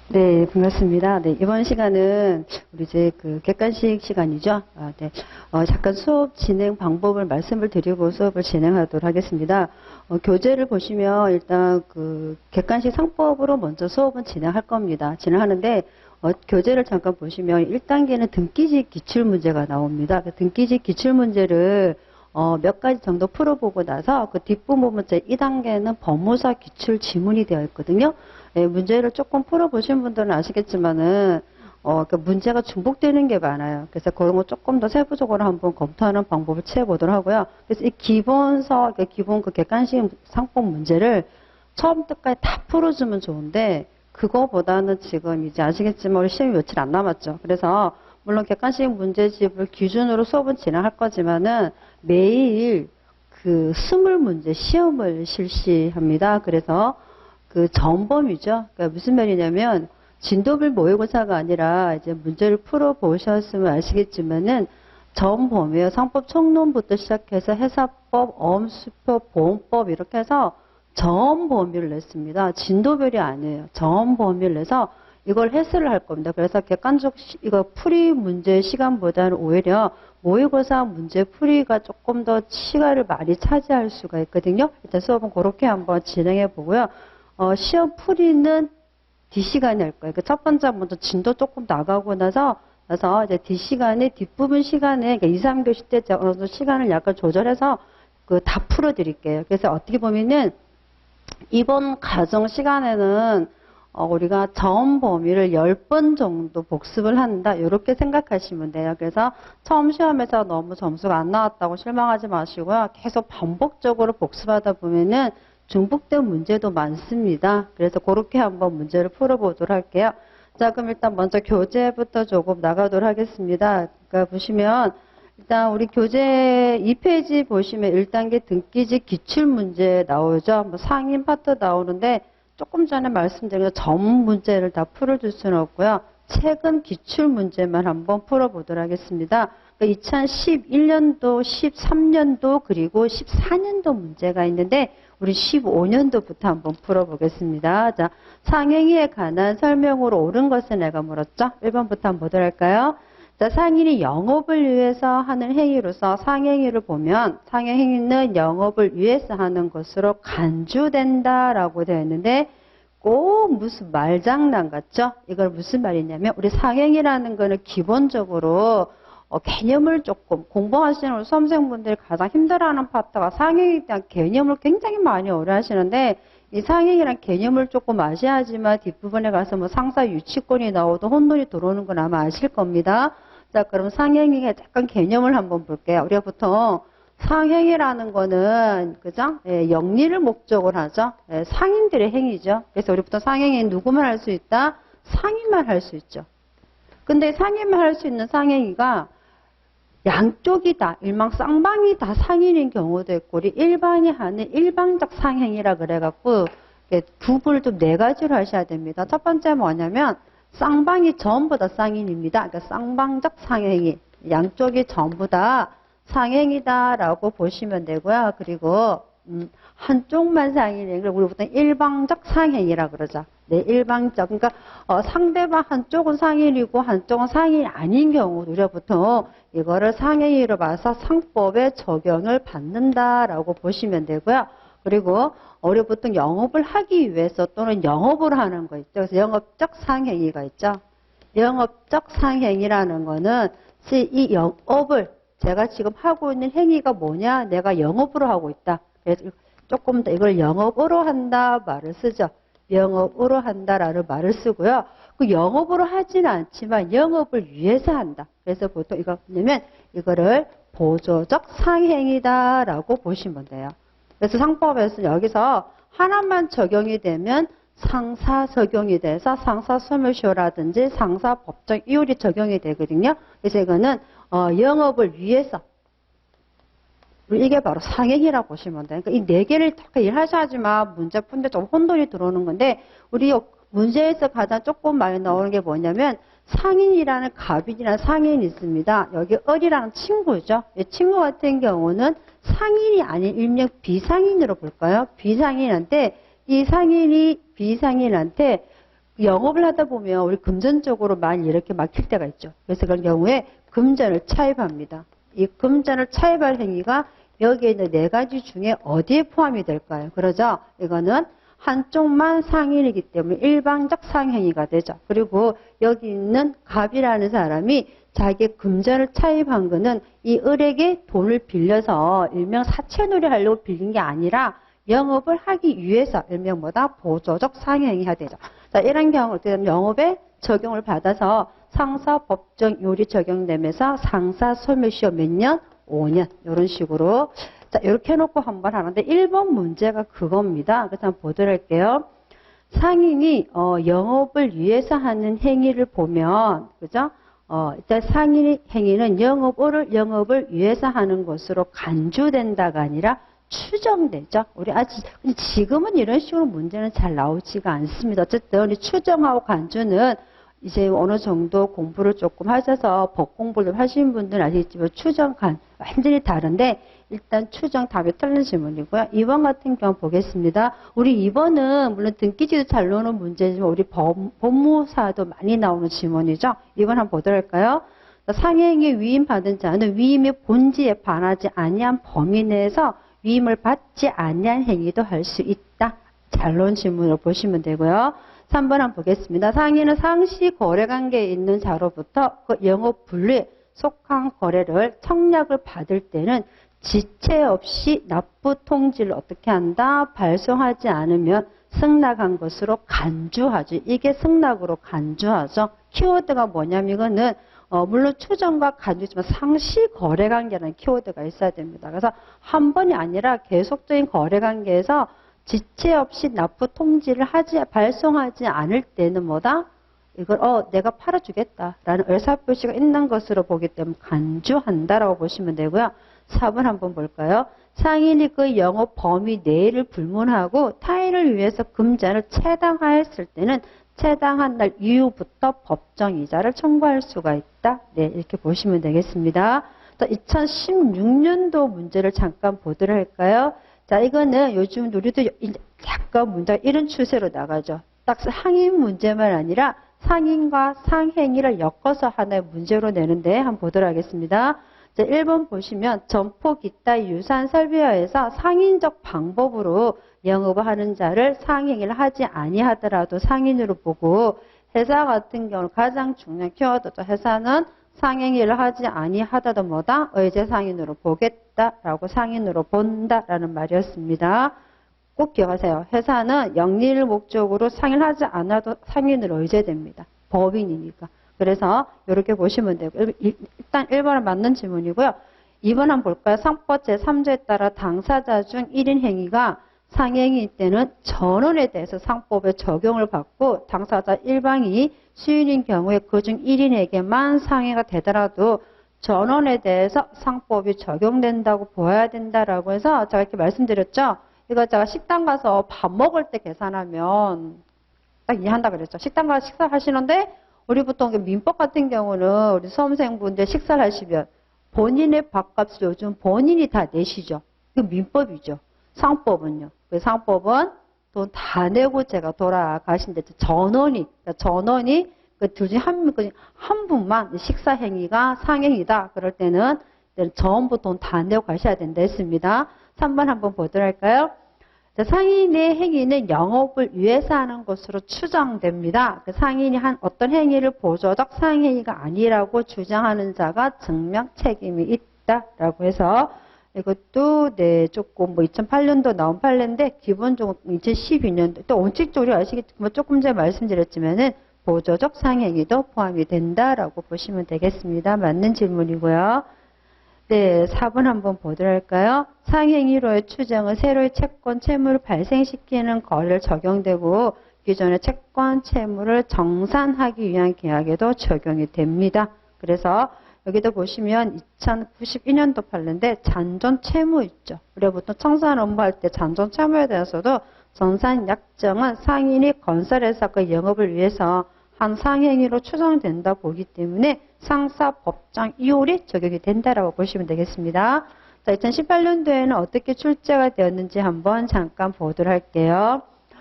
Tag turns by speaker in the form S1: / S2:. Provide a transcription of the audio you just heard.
S1: 네, 반갑습니다. 네, 이번 시간은 우리 이제 그 객관식 시간이죠. 네. 잠깐 수업 진행 방법을 말씀을 드리고 수업을 진행하도록 하겠습니다. 교재를 보시면 일단 그 객관식 상법으로 먼저 수업은 진행할 겁니다. 진행하는데, 교재를 잠깐 보시면 1단계는 등기직 기출문제가 나옵니다. 그 등기직 기출문제를 몇 가지 정도 풀어보고 나서 그 뒷부분 제 2단계는 법무사 기출 지문이 되어 있거든요. 예, 문제를 조금 풀어보신 분들은 아시겠지만은, 그 문제가 중복되는 게 많아요. 그래서 그런 거 조금 더 세부적으로 한번 검토하는 방법을 취해보도록 하고요. 그래서 이 기본 그 객관식 상법 문제를 처음부터까지 다 풀어주면 좋은데, 그거보다는 지금 이제 아시겠지만 우리 시험이 며칠 안 남았죠. 그래서 물론 객관식 문제집을 기준으로 수업은 진행할 거지만은 매일 그 20문제 시험을 실시합니다. 그래서 그 전범위죠. 그러니까 무슨 말이냐면 진도별 모의고사가 아니라 이제 문제를 풀어보셨으면 아시겠지만은 전범위에 상법 총론부터 시작해서 해사법, 어음수법, 보험법 이렇게 해서 전 범위를 냈습니다. 진도별이 아니에요. 전 범위를 내서 이걸 해설을 할 겁니다. 그래서 객관적 이거 풀이 문제 시간보다는 오히려 모의고사 문제 풀이가 조금 더 시간을 많이 차지할 수가 있거든요. 일단 수업은 그렇게 한번 진행해 보고요. 시험 풀이는 뒷시간에 할 거예요. 그 첫 번째 먼저 진도 조금 나가고 나서 이제 뒷시간에, 뒷부분 시간에, 그러니까 2, 3교시 때 어느 정도 시간을 약간 조절해서 그 다 풀어 드릴게요. 그래서 어떻게 보면은 이번 과정 시간에는 우리가 전 범위를 10번 정도 복습을 한다. 이렇게 생각하시면 돼요. 그래서 처음 시험에서 너무 점수가 안 나왔다고 실망하지 마시고요. 계속 반복적으로 복습하다 보면은 중복된 문제도 많습니다. 그래서 그렇게 한번 문제를 풀어보도록 할게요. 자, 그럼 일단 먼저 교재부터 조금 나가도록 하겠습니다. 그러니까 보시면 일단 우리 교재 2페이지 보시면 1단계 등기직 기출문제 나오죠. 뭐 상임 파트 나오는데 조금 전에 말씀드린 전 문제를 다 풀어줄 수는 없고요. 최근 기출문제만 한번 풀어보도록 하겠습니다. 그러니까 2011년도, 13년도 그리고 14년도 문제가 있는데 우리 15년도부터 한번 풀어보겠습니다. 자, 상행위에 관한 설명으로 옳은 것을 내가 물었죠. 1번부터 한번 보도록 할까요? 자, 상인이 영업을 위해서 하는 행위로서 상행위를 보면 상행행위는 영업을 위해서 하는 것으로 간주된다라고 되어 있는데 꼭 무슨 말장난 같죠? 이걸 무슨 말이냐면 우리 상행위라는 거는 기본적으로 개념을 조금 공부하시는 우리 수험생분들이 가장 힘들어하는 파트가 상행에 대한 개념을 굉장히 많이 어려워하시는데 이 상행이란 개념을 조금 아셔야지만 뒷부분에 가서 뭐 상사 유치권이 나오도 혼돈이 들어오는 건 아마 아실 겁니다. 자, 그럼 상행의 약간 개념을 한번 볼게요. 우리가 보통 상행이라는 거는 그죠? 예, 영리를 목적으로 하죠. 예, 상인들의 행위죠. 그래서 우리부터 상행이 누구만 할 수 있다? 상인만 할 수 있죠. 근데 상인만 할 수 있는 상행위가 양쪽이 다 일망쌍방이 다 상인인 경우도 있고 우리 일반이 하는 일방적 상행이라 그래갖고 구분을 좀 4가지로 하셔야 됩니다. 첫 번째 뭐냐면 쌍방이 전부 다 상인입니다. 그러니까 쌍방적 상행위 양쪽이 전부 다 상행이다라고 보시면 되고요. 그리고 한쪽만 상인이 우리 보통 일방적 상행이라 그러죠. 네, 일방적. 그러니까 상대방 한쪽은 상인이고 한쪽은 상인이 아닌 경우 우리가 보통 이거를 상행위로 봐서 상법에 적용을 받는다라고 보시면 되고요. 그리고 우리 보통 영업을 하기 위해서 또는 영업을 하는 거 있죠. 그래서 영업적 상행위가 있죠. 영업적 상행위라는 거는 이 영업을 제가 지금 하고 있는 행위가 뭐냐? 내가 영업으로 하고 있다. 그래서 조금 더 이걸 영업으로 한다 말을 쓰죠. 영업으로 한다라는 말을 쓰고요. 그 영업으로 하지는 않지만 영업을 위해서 한다. 그래서 보통 이거 뭐냐면 이거를 보조적 상행이다라고 보시면 돼요. 그래서 상법에서는 여기서 하나만 적용이 되면 상사 적용이 돼서 상사소멸시효라든지 상사법적 이율이 적용이 되거든요. 그래서 이거는 영업을 위해서 이게 바로 상행이라고 보시면 돼요. 그러니까 이 4개를 다 일하셔야지만 문제 푸는데 좀 혼돈이 들어오는 건데 우리 문제에서 가장 조금 많이 나오는 게 뭐냐면 상인이라는 갑인이라는 상인이 있습니다. 여기 을이라는 친구죠. 이 친구 같은 경우는 상인이 아닌 일명 비상인으로 볼까요? 비상인한테 이 상인이 비상인한테 영업을 하다 보면 우리 금전적으로 많이 이렇게 막힐 때가 있죠. 그래서 그런 경우에 금전을 차입합니다. 이 금전을 차입할 행위가 여기에 있는 네 가지 중에 어디에 포함이 될까요? 그러죠? 이거는 한쪽만 상인이기 때문에 일방적 상행위가 되죠. 그리고 여기 있는 갑이라는 사람이 자기의 금전을 차입한 거는 이 을에게 돈을 빌려서 일명 사채놀이 하려고 빌린 게 아니라 영업을 하기 위해서 일명 뭐다? 보조적 상행위가 되죠. 자, 이런 경우 어떻게 되면 영업에 적용을 받아서 상사 법정 요리 적용되면서 상사 소멸시효 몇 년? 5년. 이런 식으로. 자, 이렇게 해놓고 한번 하는데 1번 문제가 그겁니다. 그래서 한번 보도록 할게요. 상인이 영업을 위해서 하는 행위를 보면 그죠? 일단 상인의 행위는 영업을 위해서 하는 것으로 간주된다가 아니라 추정되죠. 우리 지금은 이런 식으로 문제는 잘 나오지가 않습니다. 어쨌든 이 추정하고 간주는 이제 어느 정도 공부를 조금 하셔서 법 공부를 하신 분들은 아시겠지만 추정, 간 완전히 다른데 일단 추정 답이 틀린 질문이고요. 2번 같은 경우 보겠습니다. 우리 2번은 물론 등기지도 잘 나오는 문제지만 우리 법무사도 많이 나오는 질문이죠. 2번 한번 보도록 할까요? 상행위에 위임받은 자는 위임의 본질에 반하지 아니한 범위 내에서 위임을 받지 아니한 행위도 할 수 있다. 잘 나온 질문으로 보시면 되고요. 3번 한번 보겠습니다. 상인은 상시 거래관계에 있는 자로부터 그 영업 분류에 속한 거래를 청약을 받을 때는 지체 없이 납부 통지를 어떻게 한다? 발송하지 않으면 승낙한 것으로 간주하죠. 이게 승낙으로 간주하죠. 키워드가 뭐냐면 이거는 물론 추정과 간주지만 상시 거래관계라는 키워드가 있어야 됩니다. 그래서 한 번이 아니라 계속적인 거래관계에서 지체 없이 납부 통지를 발송하지 않을 때는 뭐다? 이걸 내가 팔아주겠다라는 의사표시가 있는 것으로 보기 때문에 간주한다라고 보시면 되고요. 4번 한번 볼까요? 상인이 그 영업 범위 내를 불문하고 타인을 위해서 금전을 채당하였을 때는 채당한 날 이후부터 법정이자를 청구할 수가 있다. 네, 이렇게 보시면 되겠습니다. 2016년도 문제를 잠깐 보도록 할까요? 자, 이거는 요즘 우리도 약간 문제가 이런 추세로 나가죠. 딱 상인 문제만 아니라 상인과 상행위를 엮어서 하나의 문제로 내는데 한번 보도록 하겠습니다. 자, 1번 보시면 점포 기타 유산 설비화에서 상인적 방법으로 영업을 하는 자를 상행위를 하지 아니하더라도 상인으로 보고 회사 같은 경우는 가장 중요한 키워드죠. 회사는 상행위를 하지 아니하다도 뭐다? 의제상인으로 보겠다라고 상인으로 본다라는 말이었습니다. 꼭 기억하세요. 회사는 영리를 목적으로 상인을 하지 않아도 상인으로 의제됩니다. 법인이니까. 그래서 이렇게 보시면 되고 일단 1번은 맞는 질문이고요. 2번 한번 볼까요? 상법 제3조에 따라 당사자 중 1인 행위가 상행위일 때는 전원에 대해서 상법에 적용을 받고 당사자 일방이 수인인 경우에 그중 1인에게만 상해가 되더라도 전원에 대해서 상법이 적용된다고 보아야 된다라고 해서 제가 이렇게 말씀드렸죠. 이거 제가 식당 가서 밥 먹을 때 계산하면 딱 이해한다 그랬죠. 식당 가서 식사를 하시는데 우리 보통 민법 같은 경우는 우리 수험생분들 식사를 하시면 본인의 밥값을 요즘 본인이 다 내시죠. 이거 민법이죠. 상법은요. 그 상법은 돈 다 내고 제가 돌아가신데 전원이 그 둘 중에 한 분만 식사 행위가 상행이다. 그럴 때는 전부 돈 다 내고 가셔야 된다 했습니다. 3번 한번 보도록 할까요? 상인의 행위는 영업을 위해서 하는 것으로 추정됩니다. 그 상인이 한 어떤 행위를 보조적 상행위가 아니라고 주장하는 자가 증명 책임이 있다라고 해서 이것도 네 조금 2008년도 나온 판례인데 기본적으로 2012년도 또 원칙적으로 아시겠지만 조금 전에 말씀드렸지만은 보조적 상행위도 포함이 된다라고 보시면 되겠습니다. 맞는 질문이고요. 네, 4번 한번 보도록 할까요? 상행위로의 추정은 새로의 채권, 채무를 발생시키는 거래를 적용되고 기존의 채권, 채무를 정산하기 위한 계약에도 적용이 됩니다. 그래서 여기도 보시면 2092년도 판례인데 잔존 채무 있죠. 우리가 보통 청산 업무할 때 잔존 채무에 대해서도 정산 약정은 상인이 건설회사 그 영업을 위해서 한 상행위로 추정된다 보기 때문에 상사 법정 이율이 적용이 된다라고 보시면 되겠습니다. 자, 2018년도에는 어떻게 출제가 되었는지 한번 잠깐 보도록 할게요.